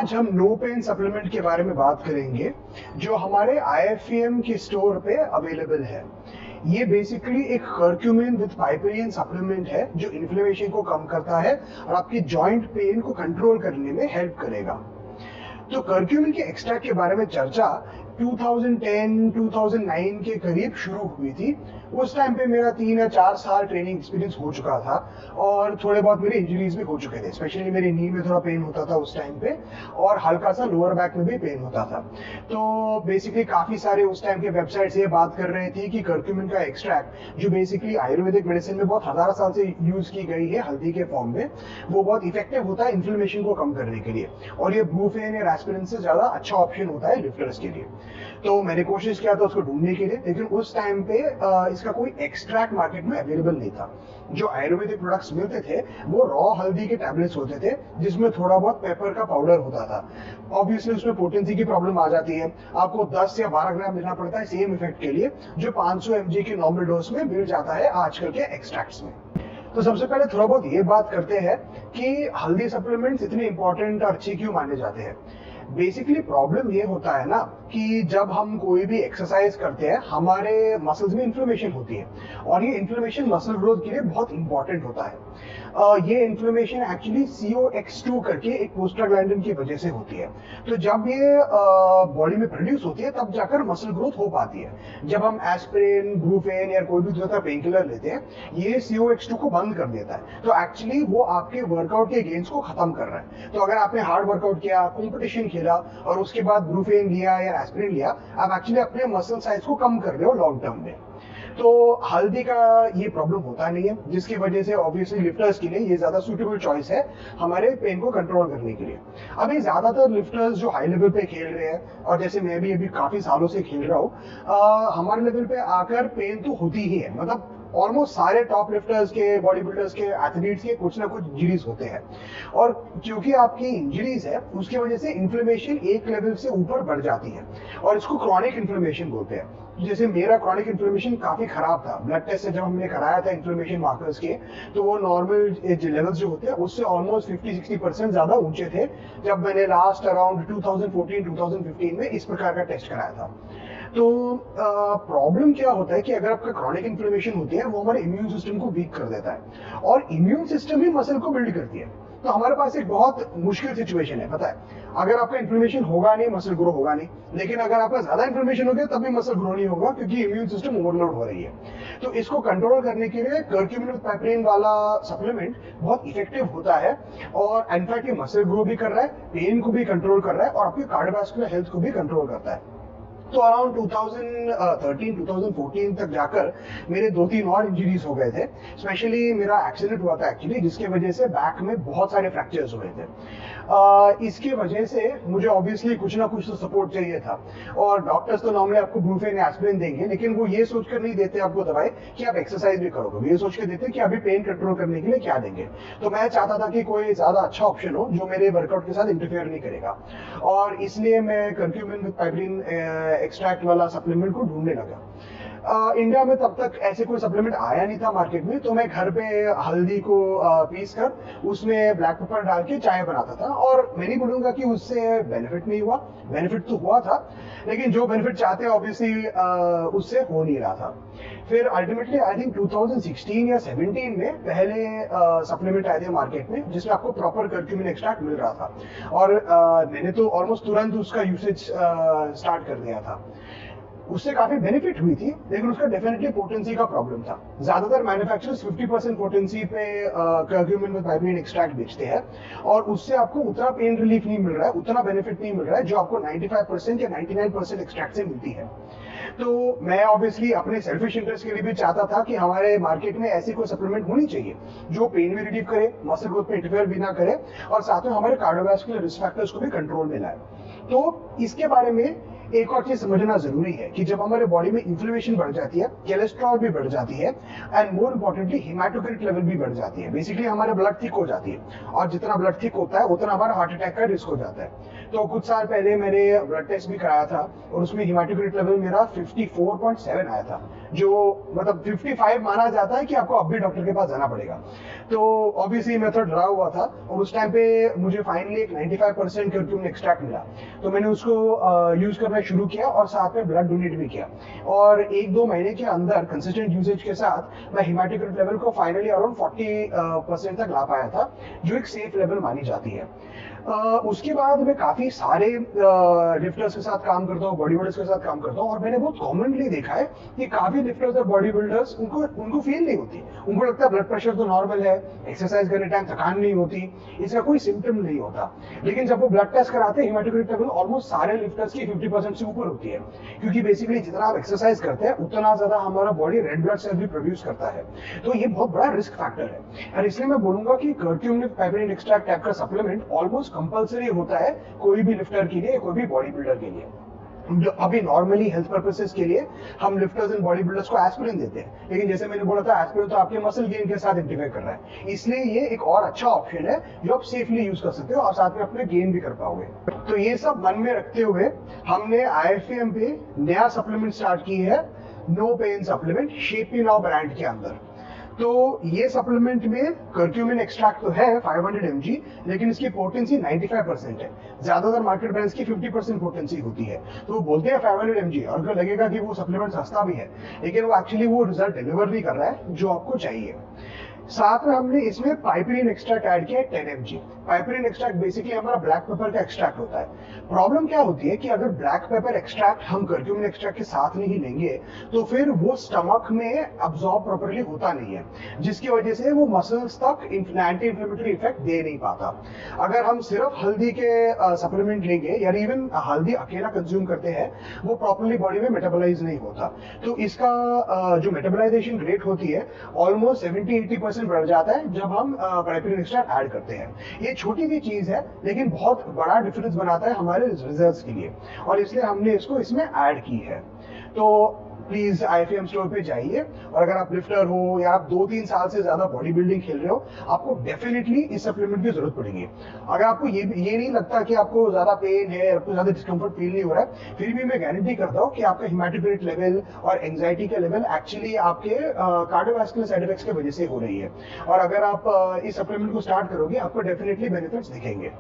आज हम no pain supplement के बारे में बात करेंगे जो हमारे IFM के स्टोर पे अवेलेबल है। ये बेसिकली एक कर्क्यूमिन विद पाइपरिन सप्लीमेंट है जो इन्फ्लेमेशन को कम करता है और आपकी जॉइंट पेन को कंट्रोल करने में हेल्प करेगा। तो कर्क्यूमिन के एक्सट्रैक्ट के बारे में चर्चा 2010-2009 के करीब शुरू हुई थी। उस टाइम पे मेरा 3 या 4 साल ट्रेनिंग एक्सपीरियंस हो चुका था और थोड़े बहुत मेरे इंजरीज भी हो चुके थे। स्पेशली मेरी नी में थोड़ा पेन होता था उस टाइम पे और हल्का सा लोअर बैक में भी पेन होता था। तो बेसिकली काफी सारे उस टाइम के वेबसाइट्स ये बात कर रहे थे कि कर्क्यूमिन का एक्सट्रैक्ट जो बेसिकली आयुर्वेदिक मेडिसिन में बहुत हजारों साल से यूज की गई है हल्दी के फॉर्म में, वो बहुत इफेक्टिव होता है इन्फ्लेमेशन को कम करने के लिए और ये ब्रूफेन या एस्पिरिन से ज्यादा अच्छा ऑप्शन होता है लिफ्टर्स के लिए। तो मैंने कोशिश किया था उसको ढूंढने के लिए, लेकिन उस टाइम पे इसका कोई एक्सट्रैक्ट मार्केट में अवेलेबल नहीं था। जो आयुर्वेदिक प्रोडक्ट्स मिलते थे वो रॉ हल्दी के टैबलेट्स होते थे जिसमें थोड़ा बहुत पेपर का पाउडर होता था। ऑब्वियसली उसमें पोटेंसी की प्रॉब्लम आ जाती है, आपको 10 या 12 ग्राम लेना पड़ता है सेम इफेक्ट के लिए जो 500 mg के नॉर्मल डोज में मिल जाता है आजकल के एक्सट्रैक्ट्स में। तो सबसे पहले थोड़ा बहुत ये बात करते हैं कि हल्दी सप्लीमेंट्स इतने इंपॉर्टेंट और अच्छे क्यों माने जाते हैं। बेसिकली प्रॉब्लम ये होता है ना कि जब हम कोई भी एक्सरसाइज करते हैं हमारे मसल्स में इन्फ्लेमेशन होती है और ये इन्फ्लेमेशन मसल ग्रोथ के लिए बहुत इंपॉर्टेंट होता है। ये इन्फ्लेमेशन एक्चुअली CO-X2 करके एक प्रोस्टाग्लैंडिन की वजह से होती है। तो जब ये बॉडी में प्रोड्यूस होती है तब जाकर मसल ग्रोथ हो पाती है। जब हम एस्पिरिन, ब्रूफेन या कोई भी दूसरा पेन किलर लेते हैं ये CO-X2 को बंद कर देता है। तो एक्चुअली वो आपके वर्कआउट के गेन्स को खत्म कर रहा है। तो अगर आपने हार्ड वर्कआउट किया, कॉम्पिटिशन खेला और उसके बाद ब्रूफेन लिया या एस्पिरिन लिया, आप एक्चुअली अपने मसल साइज को कम कर रहे हो लॉन्ग टर्म में। तो हल्दी का ये प्रॉब्लम होता नहीं है, जिसकी वजह से ऑब्वियसली लिफ्टर्स के लिए ये ज्यादा सूटेबल चॉइस है हमारे पेन को कंट्रोल करने के लिए। अभी ज्यादातर लिफ्टर्स जो हाई लेवल पे खेल रहे हैं और जैसे मैं भी अभी काफी सालों से खेल रहा हूँ, हमारे लेवल पे आकर पेन तो होती ही है। मतलब ऑलमोस्ट सारे टॉप लिफ्टर्स के, बॉडी बिल्डर्स के, एथलीट्स के कुछ ना कुछ इंजरीज होते हैं और क्योंकि आपकी इंजरीज है उसकी वजह से इन्फ्लेमेशन एक लेवल से ऊपर बढ़ जाती है और इसको क्रॉनिक इन्फ्लेमेशन बोलते हैं। जैसे मेरा क्रॉनिक इन्फ्लेमेशन काफी खराब था। ब्लड टेस्ट से जब हमने कराया था इन्फ्लेमेशन मार्कर्स के तो वो नॉर्मल लेवल्स जो होते हैं उससे ऑलमोस्ट 50-60% ज्यादा ऊंचे थे जब मैंने लास्ट अराउंड 2014-2015 में इस प्रकार का टेस्ट कराया था। तो प्रॉब्लम क्या होता है कि अगर आपका क्रॉनिक इन्फ्लेमेशन होती है वो हमारे इम्यून सिस्टम को वीक कर देता है और इम्यून सिस्टम ही मसल को बिल्ड करती है। तो हमारे पास एक बहुत मुश्किल सिचुएशन है, पता है। अगर आपका इन्फ्लेमेशन होगा नहीं मसल ग्रो होगा नहीं, लेकिन अगर आपका ज्यादा इन्फ्लेमेशन हो गया तब भी मसल ग्रो नहीं होगा क्योंकि इम्यून सिस्टम ओवरलोड हो रही है। तो इसको कंट्रोल करने के लिए कर्क्यूमिन विद पाइपरिन वाला सप्लीमेंट बहुत इफेक्टिव होता है और इनफैक्ट ये मसल ग्रो भी कर रहा है, पेन को भी कंट्रोल कर रहा है और आपकी कार्डियोवैस्कुलर हेल्थ को भी कंट्रोल करता है। तो अराउंड 2013-2014 तक जाकर मेरे 2-3 और इंजरीज हो गए थे। स्पेशली मेरा एक्सीडेंट हुआ था एक्चुअली जिसके वजह से बैक में बहुत सारे फ्रैक्चर्स हुए थे। इसके वजह से मुझे ऑब्वियसली कुछ ना कुछ तो सपोर्ट चाहिए था और डॉक्टर्स तो नॉर्मली आपको ब्रूफेन या एस्पिरिन देंगे, लेकिन वो ये सोचकर नहीं देते आपको दवाई कि आप एक्सरसाइज भी करोगे, वो ये सोच के देते कि अभी पेन कंट्रोल करने के लिए क्या देंगे। तो मैं चाहता था कि कोई ज्यादा अच्छा ऑप्शन हो जो मेरे वर्कआउट के साथ इंटरफेयर नहीं करेगा और इसलिए मैं कर्क्यूमिन विद पाइपरिन एक्सट्रैक्ट वाला सप्लीमेंट को ढूंढने लगा। इंडिया में तब तक ऐसे कोई सप्लीमेंट आया नहीं था मार्केट में, तो मैं घर पे हल्दी को पीस कर उसमें ब्लैक पेपर डाल के चाय बनाता था और मैं नहीं बोलूंगा कि उससे बेनिफिट नहीं हुआ, बेनिफिट तो हुआ था, लेकिन जो बेनिफिट चाहते हैं ऑब्वियसली उससे हो नहीं रहा था। फिर अल्टीमेटली आई थिंक 2016 या 17 में पहले सप्लीमेंट आए थे मार्केट में जिसमें आपको प्रॉपर कर्क्यूमिन एक्सट्रैक्ट मिल रहा था और मैंने तो ऑलमोस्ट तुरंत उसका यूसेज स्टार्ट कर दिया था। उससे काफी बेनिफिट हुई थी, लेकिन उसका डेफिनेटली पोटेंसी का प्रॉब्लम था। ज्यादातर मैन्युफैक्चरर्स 50% पोटेंसी पे कर्क्यूमिन विद पाइपरिन एक्सट्रैक्ट बेचते हैं और उससे आपको उतना पेन रिलीफ नहीं मिल रहा है, उतना बेनिफिट नहीं मिल रहा है जो आपको 95% या 99% एक्सट्रैक्ट से मिलती है। तो मैं ऑब्वियसली अपने सेल्फिश इंटरेस्ट के लिए भी चाहता था कि हमारे मार्केट में ऐसी कोई सप्लीमेंट होनी चाहिए जो पेन भी रिलीव करे, मसल ग्रोथ में इंटरफेयर भी ना करे और साथ में हमारे कार्डियोवैस्कुलर रिस्क फैक्टर्स को भी कंट्रोल में लाए। तो इसके बारे में एक और चीज समझना जरूरी है कि जब हमारे बॉडी में इन्फ्लेमेशन बढ़ जाती है, कोलेस्ट्रॉल भी बढ़ जाती है and more importantly haematocrit level भी बढ़ जाती है। बेसिकली हमारे ब्लड थिक हो जाती है और जितना ब्लड थिक होता है उतना हमारा हार्ट अटैक का रिस्क हो जाता है। तो कुछ साल पहले मैंने ब्लड टेस्ट भी कराया था और उसमें हेमाटोक्रिट लेवल मेरा 54.7 आया था, जो मतलब 55 माना जाता है कि आपको अब भी डॉक्टर के पास जाना पड़ेगा। तो ऑब्वियसली मैं थोड़ा डरा हुआ था और उस टाइम पे मुझे फाइनली एक 95% कर्क्यूमिन एक्सट्रैक्ट मिला, तो मैंने उसको यूज करना शुरू किया और साथ में ब्लड डोनेट भी किया। और 1-2 महीने के अंदर कंसिस्टेंट यूजेज के साथ मैं हेमाटोक्रिट लेवल को फाइनली अराउंड 40% तक ला पाया था, जो एक सेफ लेवल मानी जाती है। उसके बाद मैं काफी सारे लिफ्टर्स के साथ काम करता हूँ, बॉडी बिल्डर्स के साथ काम करता हूँ और मैंने बहुत कॉमनली देखा है कि काफी लिफ्टर्स और बॉडी बिल्डर्स उनको फील नहीं होती। उनको लगता है ब्लड प्रेशर तो नॉर्मल है, एक्सरसाइज करने टाइम थकान नहीं होती, इसका कोई सिम्टम नहीं होता। लेकिन जब वो ब्लड टेस्ट कराते हैं हेमाटोक्रिट लेवल ऑलमोस्ट सारे लिफ्टर्स की 50% से ऊपर होती है, क्योंकि बेसिकली जितना आप एक्सरसाइज करते हैं उतना ज्यादा हमारा बॉडी रेड ब्लड सेल भी प्रोड्यूस करता है। तो ये बहुत बड़ा रिस्क फैक्टर है और इसलिए मैं बोलूंगा कि कर्क्यूमिन पाइपरीन एक्सट्रैक्ट टाइप का सप्लीमेंट ऑलमोस्ट कंपल्सरी होता है कोई भी लिफ्टर के लिए, कोई भी बॉडी बिल्डर के लिए। अभी नॉर्मली हेल्थ पर्पसेस के लिए हम लिफ्टर्स एंड बॉडी बिल्डर्स को एस्पिरिन देते हैं, लेकिन जैसे मैंने बोला था एस्पिरिन तो आपके मसल गेन के साथ इंटरफेयर कर रहा है, इसलिए ये एक और अच्छा ऑप्शन है जो आप सेफली यूज कर सकते हो और साथ में अपने गेन भी कर पाओगे। तो ये सब मन में रखते हुए हमने IFAM पे नया सप्लीमेंट स्टार्ट की है, नो पेन सप्लीमेंट, शेपी नाउ ब्रांड के अंदर। तो ये सप्लीमेंट में कर्क्यूमिन एक्सट्रैक्ट तो है 500 mg, लेकिन इसकी पोटेंसी 95% है। ज्यादातर मार्केट ब्रांड्स की 50% पोटेंसी होती है। तो वो बोलते हैं 500 mg और अगर लगेगा कि वो सप्लीमेंट सस्ता भी है, लेकिन वो एक्चुअली वो रिजल्ट डिलीवर नहीं कर रहा है जो आपको चाहिए। साथ में हमने इसमें पाइपरीन एक्सट्रैक्ट ऐड किया है 10 mg। पाइपरीन एक्सट्रैक्ट बेसिकली हमारा ब्लैक पेपर का एक्सट्रैक्ट होता है। प्रॉब्लम क्या होती है कि अगर ब्लैक पेपर एक्सट्रैक्ट हम कर्क्यूमिन एक्सट्रैक्ट के साथ नहीं लेंगे तो फिर वो स्टमक में अब्सॉर्ब प्रॉपर्ली होता नहीं है, जिसकी वजह से वो मसल्स तक एंटी इंफ्लेमेटरी इफेक्ट दे नहीं पाता। अगर हम सिर्फ हल्दी के सप्लीमेंट लेंगे या इवन हल्दी अकेला कंज्यूम करते हैं, वो प्रॉपर्ली बॉडी में मेटाबोलाइज नहीं होता। तो इसका जो मेटाबोलाइजेशन रेट होती है ऑलमोस्ट 70-80% बढ़ जाता है जब हम पाइपरीन एक्सट्रैक्ट ऐड करते हैं। ये छोटी सी चीज है लेकिन बहुत बड़ा डिफरेंस बनाता है हमारे रिजल्ट्स के लिए और इसलिए हमने इसको इसमें ऐड की है। तो प्लीज IFAM स्टोर पे जाइए और अगर आप लिफ्टर हो या आप 2-3 साल से ज्यादा बॉडी बिल्डिंग खेल रहे हो, आपको डेफिनेटली इस सप्लीमेंट की जरूरत पड़ेगी। अगर आपको ये नहीं लगता कि आपको ज्यादा पेन है, आपको ज्यादा डिस्कम्फर्ट फील नहीं हो रहा है, फिर भी मैं गारंटी करता हूँ कि आपका हेमाटोक्रिट लेवल और एंजाइटी का लेवल एक्चुअली आपके कार्डियोवैस्कुलर साइड इफेक्ट्स की वजह से हो रही है। और अगर आप इस सप्लीमेंट को स्टार्ट करोगे आपको डेफिनेटली बेनिफिट्स दिखेंगे।